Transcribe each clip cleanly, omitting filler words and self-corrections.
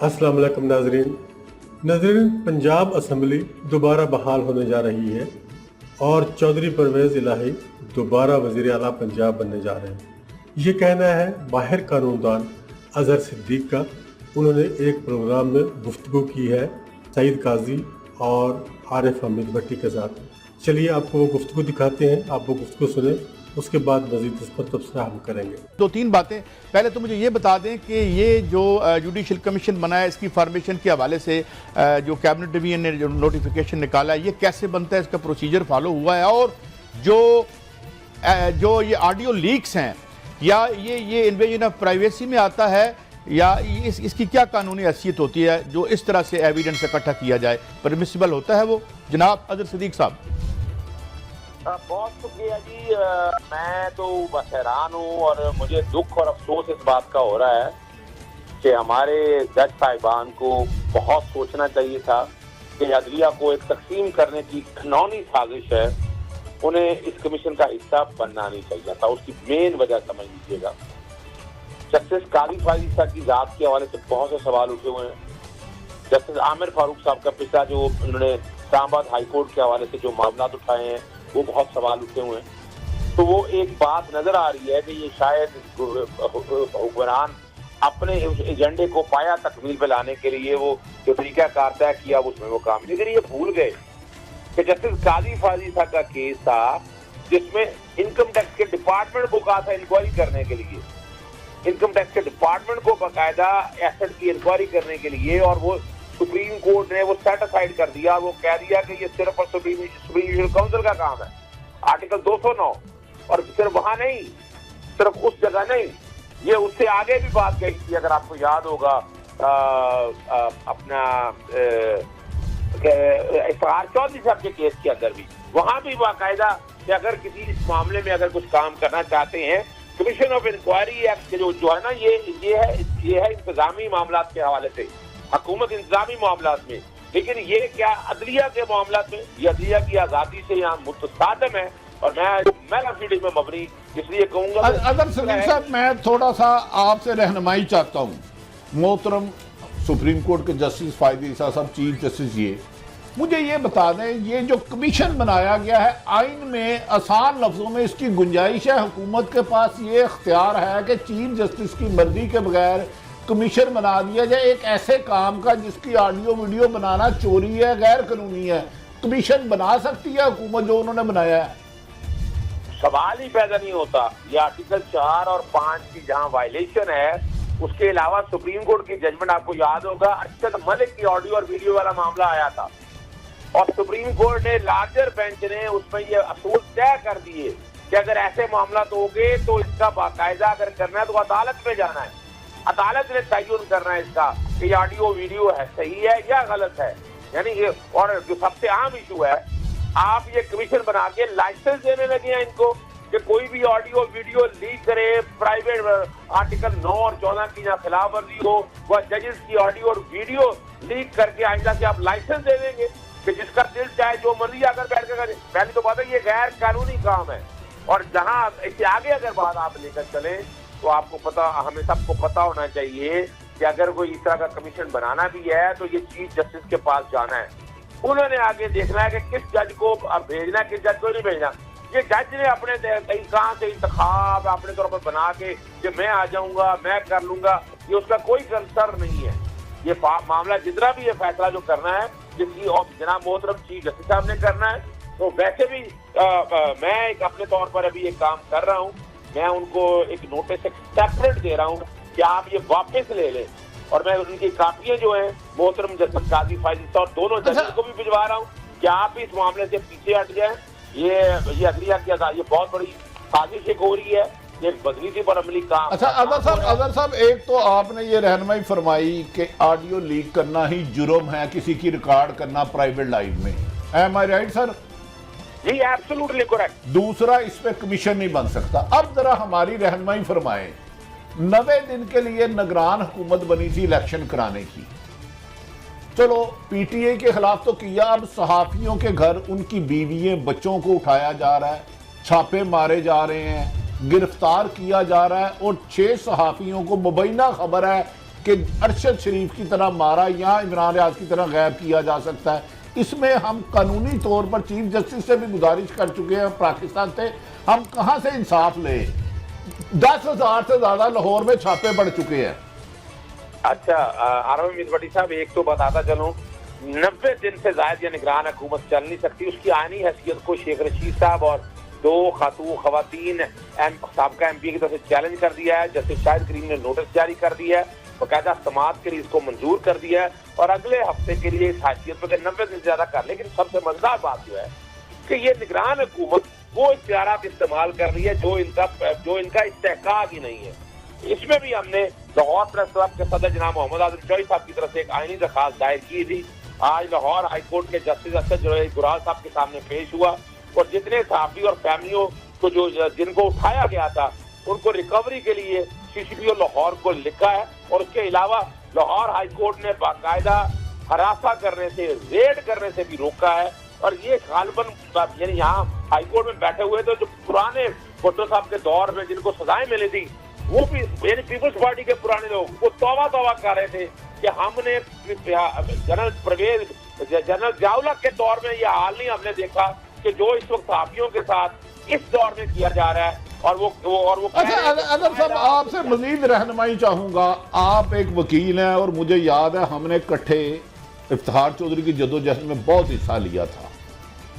अस्सलाम वालेकुम नाज़रीन, पंजाब असम्बली दोबारा बहाल होने जा रही है और चौधरी परवेज़ इलाही दोबारा वज़ीर आला पंजाब बनने जा रहे हैं। ये कहना है माहिर कानूनदान अज़हर सिद्दीक का। उन्होंने एक प्रोग्राम में गुफ्तगू की है सईद काजी और आरिफ हमीद भट्टी के साथ। चलिए आपको वो गुफ्तगू दिखाते हैं, आप वो गुफ्तगू सुने, उसके बाद मज़ीद इस पर तबसरा हम करेंगे। दो तीन बातें। पहले तो मुझे ये बता दें कि ये जो जुडिशल कमीशन बना है, इसकी फॉर्मेशन के हवाले से जो कैबिनेट डिवीजन ने जो नोटिफिकेशन निकाला है, ये कैसे बनता है, इसका प्रोसीजर फॉलो हुआ है, और जो ये ऑडियो लीक्स हैं या ये इन्वेजन ऑफ प्राइवेसी में आता है या इसकी क्या कानूनी हैसियत होती है जो इस तरह से एविडेंस इकट्ठा किया जाए, परमिसिबल होता है वो? जनाब अज़हर सिद्दीक साहब। बहुत शुक्रिया जी। मैं तो बस हैरान हूँ और मुझे दुख और अफसोस इस बात का हो रहा है कि हमारे जज साहिबान को बहुत सोचना चाहिए था कि अदलिया को एक तकसीम करने की घिनौनी साजिश है, उन्हें इस कमीशन का हिस्सा बनना नहीं चाहिए था। उसकी मेन वजह समझ लीजिएगा, जस्टिस काजी फायजी साहब की ज़ात के हवाले से बहुत से सवाल उठे हुए हैं। जस्टिस आमिर फारूक साहब का पिछला जो उन्होंने इस्लामाबाद हाई कोर्ट के हवाले से जो मामला उठाए हैं वो बहुत सवाल उठे हुए हैं। तो वो एक बात नजर आ रही है कि ये शायद हुक्मरान अपने उस एजेंडे को पाया तकमील पे लाने के लिए वो जो तरीका कार तय किया उसमें वो काम, लेकिन ये भूल गए कि जस्टिस काजी फाजी साहब का केस था जिसमें इनकम टैक्स के डिपार्टमेंट को कहा था इंक्वायरी करने के लिए, इनकम टैक्स के डिपार्टमेंट को बाकायदा एसेट की इंक्वायरी करने के लिए, और वो सुप्रीम कोर्ट ने वो सेट असाइड कर दिया। वो कह दिया कि ये सिर्फ और सुप्रीम जुडिशल काउंसिल का काम है, आर्टिकल 209। और सिर्फ वहां नहीं, सिर्फ उस जगह नहीं, ये उससे आगे भी बात कही थी, अगर आपको याद होगा अपना इफ्तिखार चौधरी साहब के केस के अंदर भी, वहां भी बाकायदा कि अगर किसी इस मामले में अगर कुछ काम करना चाहते हैं, कमीशन ऑफ इंक्वायरी एक्ट जो है ना, ये है इंतजामी मामला के हवाले से, हुकूमत इंतजामी मामला में। लेकिन ये क्या अदलिया के मामला में, ये अदलिया की आज़ादी से यहाँ मुतसादम है। और मैं फील्ड में मबनी इसलिए कहूँगा। अज़हर सिद्दीक साहब, मैं थोड़ा सा आपसे रहनुमाई चाहता हूँ। मोहतरम सुप्रीम कोर्ट के जस्टिस फायदी ईसा साहब, चीफ जस्टिस, ये मुझे ये बता दें, ये जो कमीशन बनाया गया है, आइन में आसान लफ्ज़ों में इसकी गुंजाइश है, हुकूमत के पास ये इख्तियार है कि चीफ जस्टिस की मर्जी के बगैर कमीशन बना दिया जाए एक ऐसे काम का जिसकी ऑडियो वीडियो बनाना चोरी है, गैर कानूनी है? कमीशन बना सकती है हुकूमत जो उन्होंने बनाया है? सवाल ही पैदा नहीं होता। ये आर्टिकल 4 और 5 की जहां वायलेशन है, उसके अलावा सुप्रीम कोर्ट की जजमेंट आपको याद होगा, अरशद मलिक की ऑडियो और वीडियो वाला मामला आया था और सुप्रीम कोर्ट ने, लार्जर बेंच ने उसमें ये असूल तय कर दिए कि अगर ऐसे मामला होंगे तो इसका बाकायदा अगर करना है तो अदालत में जाना है, अदालत ने तयन करना है इसका कि ये ऑडियो वीडियो है सही है या गलत है। यानी ये, और जो सबसे आम इशू है, आप ये कमीशन बना के लाइसेंस देने लगे हैं इनको कि कोई भी ऑडियो वीडियो लीक करे, प्राइवेट आर्टिकल 9 और 14 की जहाँ खिलाफ वर्जी हो, वह जजेस की ऑडियो और वीडियो लीक करके आइंदा से आप लाइसेंस दे देंगे कि जिसका दिल चाहे जो मर्जी आकर बैठ कर करे। पहली तो बात है ये गैर कानूनी काम है। और जहाँ इससे आगे अगर बात आप लेकर चले तो आपको पता, हमें सबको पता होना चाहिए कि अगर कोई इस तरह का कमीशन बनाना भी है तो ये चीफ जस्टिस के पास जाना है। उन्होंने आगे देखना है कि किस जज को भेजना है, किस जज को नहीं भेजना। ये जज ने अपने कहाँ से इंतखाब अपने तौर पर बना के कि मैं आ जाऊंगा, मैं कर लूंगा, ये उसका कोई कंसर नहीं है। ये मामला जितना भी ये फैसला जो करना है, जिसकी जनाब मोहतरम चीफ जस्टिस साहब ने करना है, तो वैसे भी मैं एक अपने तौर पर अभी एक काम कर रहा हूँ, मैं उनको एक नोटिस सेपरेट दे रहा हूँ कि आप ये वापस ले लें, और मैं उनकी कापियां जो हैं मोहतरम जस्टिस काजी फायदी साहब और दोनों जजेस को भी भिजवा रहा हूँ कि आप इस मामले से पीछे हट जाएं। ये अदलिया की ये बहुत बड़ी साजिश हो रही है, एक बदनीति पर अमली काम। अच्छा अज़हर साहब, एक तो आपने ये रहनुमाई फरमाई कि ऑडियो लीक करना ही जुर्म है, किसी की रिकॉर्ड करना प्राइवेट लाइफ में। एम आई राइट सर? जी एब्सोल्युटली करेक्ट। दूसरा, इस पे कमीशन नहीं बन सकता। अब जरा हमारी रहनुमाई फरमाएं, 90 दिन के लिए निगरान हुकूमत बनी थी इलेक्शन कराने की, चलो पीटीए के खिलाफ तो किया, अब सहाफियों के घर उनकी बीवियां बच्चों को उठाया जा रहा है, छापे मारे जा रहे हैं, गिरफ्तार किया जा रहा है, और 6 सहाफियों को मुबैना खबर है کہ ارشد شریف کی طرح مارا یا عمران ریاض کی طرح غائب کیا جا سکتا ہے. اس میں ہم قانونی طور پر چیف جسٹس سے بھی گزارش کر چکے ہیں پاکستان سے, ہم کہاں سے انصاف لیں؟ 10,000 سے زیادہ لاہور میں چھاپے پڑ چکے ہیں. اچھا عارف حمید بٹی صاحب ایک تو بتاتا چلوں, 90 دن سے زائد یہ نگران حکومت چل نہیں سکتی. اس کی آئینی حیثیت کو شیخ رشید صاحب اور 2 خواتین سابقہ ایم پی کی طرف سے چیلنج کر دیا ہے. جسٹس شاہد کریم نے نوٹس جاری کر دیا ہے, باقاعدہ سماعت کے لیے اس کو منظور کر دیا ہے اور اگلے ہفتے کے لیے اس حیثیت پہ 90 دن سے زیادہ کر. لیکن سب سے مزیدار بات جو ہے کہ یہ نگران حکومت وہ اختیارات استعمال کر رہی ہے جو ان کا استحقاق ہی نہیں ہے. اس میں بھی ہم نے لاہور پریس کلب کے صدر جناب محمد اعظم چوئی صاحب کی طرف سے ایک آئینی درخواست دائر کی تھی. آج لاہور ہائی کورٹ کے جسٹس اسد گرال صاحب کے سامنے پیش ہوا اور جتنے صحافی اور فیملیوں کو جن کو اٹھایا گیا تھا ان کو ریکوری کے لیے CCPO لاہور کو لکھا ہے. اور اس کے علاوہ لاہور ہائی کورٹ نے باقاعدہ ہراساں کرنے سے, ریڈ کرنے سے بھی روکا ہے. اور یہ غالباً یعنی یہاں ہائی کورٹ میں بیٹھے ہوئے تو جو پرانے بھٹو صاحب کے دور میں جن کو سزائیں ملی تھی وہ بھی یعنی پیپلز پارٹی کے پرانے لوگ وہ توبہ کر رہے تھے کہ ہم نے جنرل ضیاء کے دور میں یہ حال نہیں ہم نے دیکھا کہ جو اس وقت صحافیوں کے ساتھ اس دور میں کیا جا رہا ہے. اور وہ اچھا اگر صاحب آپ سے مزید رہنمائی چاہوں گا. آپ ایک وکیل ہیں اور مجھے یاد ہے ہم نے اکٹھے افتخار چودھری کی جدوجہد میں بہت حصہ لیا تھا.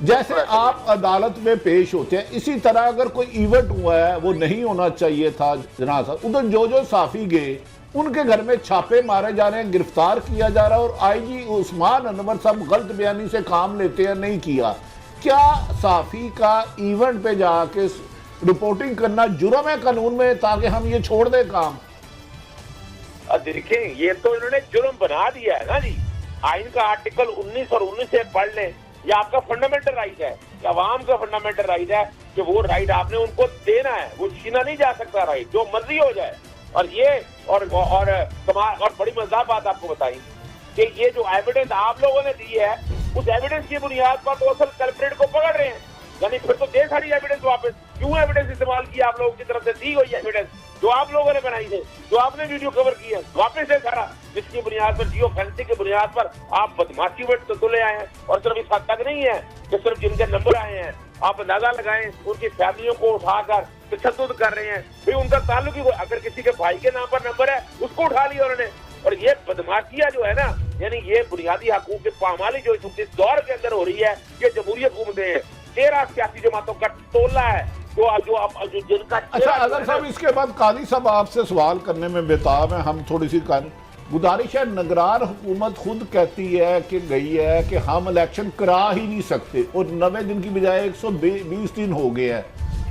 جیسے آپ عدالت میں پیش ہوتے ہیں اسی طرح اگر کوئی ایونٹ ہوا ہے وہ نہیں ہونا چاہیے تھا جناب صاحب, ادھر جو صحافی گئے ان کے گھر میں چھاپے مارے جا رہے ہیں, گرفتار کیا جا رہا ہے اور IG عثمان انور صاحب غلط بیانی سے کام لیتے ہیں, نہیں کیا. کیا صحافی کا ایونٹ پہ جا کے رپورٹنگ کرنا جرم ہے قانون میں تاکہ ہم یہ چھوڑ دیں کام؟ دیکھیں یہ تو انہوں نے جرم بنا دیا ہے نا جی. آئین کا آرٹیکل 19 اور 19 سے پڑھ لیں, یہ آپ کا فنڈامنٹل رائٹ ہے, کہ عوام کا فنڈامنٹل رائٹ ہے کہ وہ رائٹ آپ نے ان کو دینا ہے, وہ چھینا نہیں جا سکتا رائٹ, جو مرضی ہو جائے. اور یہ اور بڑی مزیدار بات آپ کو بتائی کہ یہ جو ایویڈنس آپ لوگوں نے دی ہے اس ایویڈنس کی بنیاد پر تو اصل کلپریٹ کو پکڑ رہے ہیں. یعنی پھر تو دے ساری ایویڈنس واپس. کیوں ایویڈنس استعمال کی آپ لوگوں کی طرف سے دی ہوئی ایویڈنس جو آپ لوگوں نے بنائی ہے, جو آپ نے ویڈیو کور کی ہے, واپس ہے سارا, جس کی بنیاد پر جیو فینسی کی بنیاد پر آپ بدماشی میں تو لے آئے ہیں. اور صرف اس حد تک نہیں ہے کہ صرف جن کے نمبر آئے ہیں آپ اندازہ لگائیں ان کی فیملیوں کو اٹھا کر تشدد کر رہے ہیں. بھئی ان کا تعلق ہی اگر کسی کے بھائی کے نام پر نمبر ہے اس کو اٹھا لیا انہوں نے. اور یہ بدماشیاں جو ہے نا, یعنی یہ بنیادی حقوق کی پامالی جو اس دور کے اندر ہو رہی ہے, یہ جمہوری حکومتیں ہیں. 13 سیاسی جماعتوں کا ٹولہ ہے جو جن کا. اچھا اگر صاحب اس کے بعد قاضی صاحب آپ سے سوال کرنے میں بےتاب ہیں, ہم تھوڑی سی گزارش ہے. نگران حکومت خود کہتی ہے کہ گئی ہے کہ ہم الیکشن کرا ہی نہیں سکتے اور 90 دن کی بجائے 120 دن ہو گئے ہیں.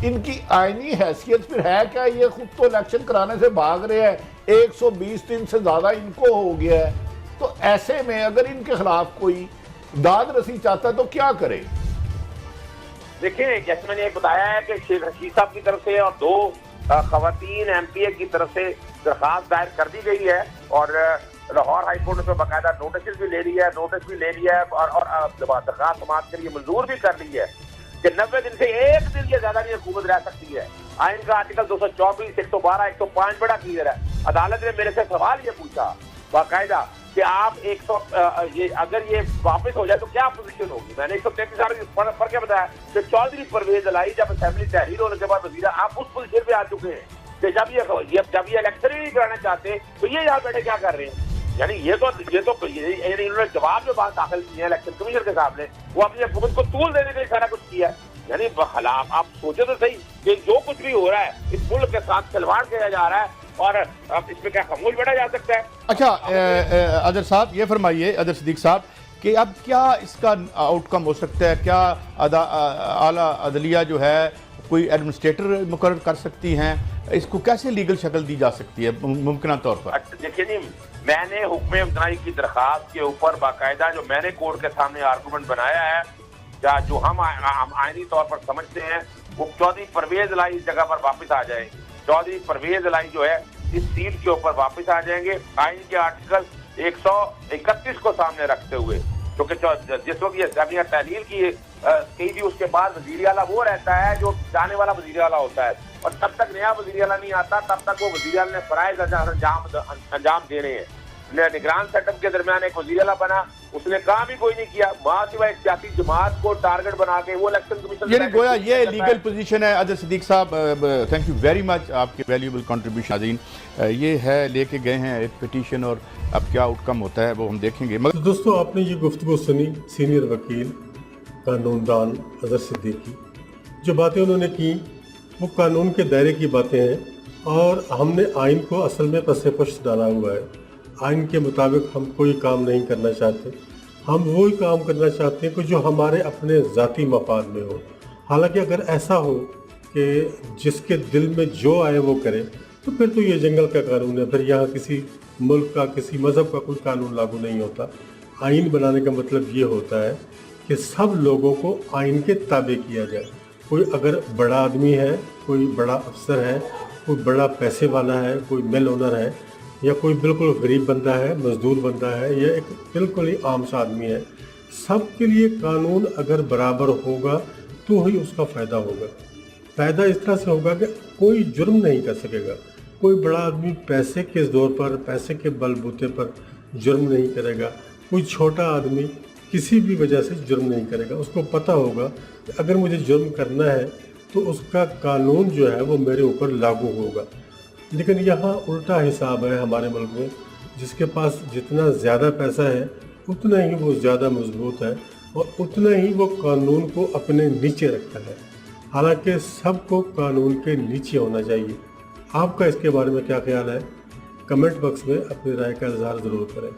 ان کی آئینی حیثیت پھر ہے کیا؟ یہ خود تو الیکشن کرانے سے بھاگ رہے ہیں, 120 دن سے زیادہ ان کو ہو گیا ہے. تو ایسے میں اگر ان کے خلاف کوئی داد رسی چاہتا ہے تو کیا کرے؟ دیکھیں جیسے میں نے بتایا ہے کہ شیخ رشید صاحب کی طرف سے اور 2 خواتین MPA کی طرف سے درخواست دائر کر دی گئی ہے اور لاہور ہائی کورٹ نے باقاعدہ نوٹس بھی لے لیا ہے اور درخواست سماعت کے لیے منظور بھی کر لی ہے کہ 90 دن سے 1 دن سے زیادہ نہیں حکومت رہ سکتی ہے. آئین کا آرٹیکل 224, 112, 105 بڑا کلیئر ہے. عدالت نے میرے سے سوال یہ پوچھا باقاعدہ کہ آپ اگر یہ واپس ہو جائے تو کیا پوزیشن ہوگی. میں نے 133 پر کیا بتایا کہ چودھری پرویز الہی جب اسمبلی تحریر ہونے کے بعد وزیر آپ اس پوزیشن پہ آ چکے ہیں کہ جب یہ الیکشن ہی نہیں کرانا چاہتے تو یہ یہاں بیٹھے کیا کر رہے ہیں. یعنی یہ تو انہوں نے جواب جو بات داخل کی ہے الیکشن کمیشن کے سامنے, وہ اپنی حکومت کو طول دینے کے لیے سارا کچھ کیا ہے. یعنی آپ سوچے تو صحیح کہ جو کچھ بھی ہو رہا ہے اس ملک کے ساتھ کھلواڑ کیا جا رہا ہے اور اب اس میں کیا خاموش بیٹھا جا سکتا ہے. اچھا اظہر صاحب یہ فرمائیے, اظہر صدیق صاحب, کہ اب کیا اس کا آؤٹ کم ہو سکتا ہے؟ کیا اعلیٰ عدلیہ جو ہے کوئی ایڈمنسٹریٹر مقرر کر سکتی ہیں؟ اس کو کیسے لیگل شکل دی جا سکتی ہے ممکنہ طور پر؟ دیکھیے جی, میں نے حکم امتناعی کی درخواست کے اوپر باقاعدہ جو میں نے کورٹ کے سامنے آرگومنٹ بنایا ہے جو ہم آئینی طور پر سمجھتے ہیں وہ چودھری پرویز الہی اس جگہ پر واپس آ جائیں گے. چودھری پرویز الہی جو ہے اس سیٹ کے اوپر واپس آ جائیں گے آئین کے آرٹیکل 131 کو سامنے رکھتے ہوئے. क्योंकि जिस वक्त ये जब यह तहलील की कही थी उसके बाद वजीर आला वो रहता है जो जाने वाला वजीर आला होता है, और तब तक नया वजीर आला नहीं आता, तब तक वो वजीर आला ने फराइज अंजाम देने हैं। निगरान सेटअप के दरमियान एक वजीर आला बना, उसने काम भी कोई नहीं किया, वहां सिवाय एक सियासी जमात को टारगेट बना के वो इलेक्शन कमीशन यानी गोया ये लीगल पोजीशन है। अजहर सिद्दीक साहब थैंक यू वेरी मच, आपके वैल्यूएबल कंट्रीब्यूशन। नाज़रीन ये है लेके गए हैं एक पिटीशन, और अब क्या आउटकम होता है वो हम देखेंगे। तो दोस्तों आपने ये गुफ्तगू सुनी सीनियर वकील कानूनदान अजहर सिद्दीकी, जो बातें उन्होंने की वो कानून के दायरे की बातें हैं, और हमने आइन को असल में पसे पुश्त डाला हुआ है। आइन के मुताबिक हम कोई काम नहीं करना चाहते, हम वही काम करना चाहते हैं कि जो हमारे अपने ज़ाती मफाद में हो। हालांकि अगर ऐसा हो कि जिसके दिल में जो आए वो करे, तो फिर तो ये जंगल का कानून है, फिर यहाँ किसी मुल्क का किसी मज़हब का कोई कानून लागू नहीं होता। आइन बनाने का मतलब ये होता है कि सब लोगों को आइन के ताबे किया जाए। कोई अगर बड़ा आदमी है, कोई बड़ा अफसर है, कोई बड़ा पैसे वाला है, कोई मिल ओनर है, या कोई बिल्कुल गरीब बंदा है, मजदूर बंदा है, या एक बिल्कुल ही आम सा आदमी है, सब के लिए कानून अगर बराबर होगा तो ही उसका फ़ायदा होगा। फ़ायदा इस तरह से होगा कि कोई जुर्म नहीं कर सकेगा। कोई बड़ा आदमी पैसे के ज़ोर पर, पैसे के बलबूते पर जुर्म नहीं करेगा, कोई छोटा आदमी किसी भी वजह से जुर्म नहीं करेगा। उसको पता होगा कि अगर मुझे जुर्म करना है तो उसका कानून जो है वो मेरे ऊपर लागू होगा। लेकिन यहाँ उल्टा हिसाब है हमारे मुल्क में, जिसके पास जितना ज़्यादा पैसा है उतना ही वो ज़्यादा मजबूत है, और उतना ही वो कानून को अपने नीचे रखता है। हालांकि सबको कानून के नीचे होना चाहिए। आपका इसके बारे में क्या ख्याल है? कमेंट बॉक्स में अपनी राय का इजहार ज़रूर करें।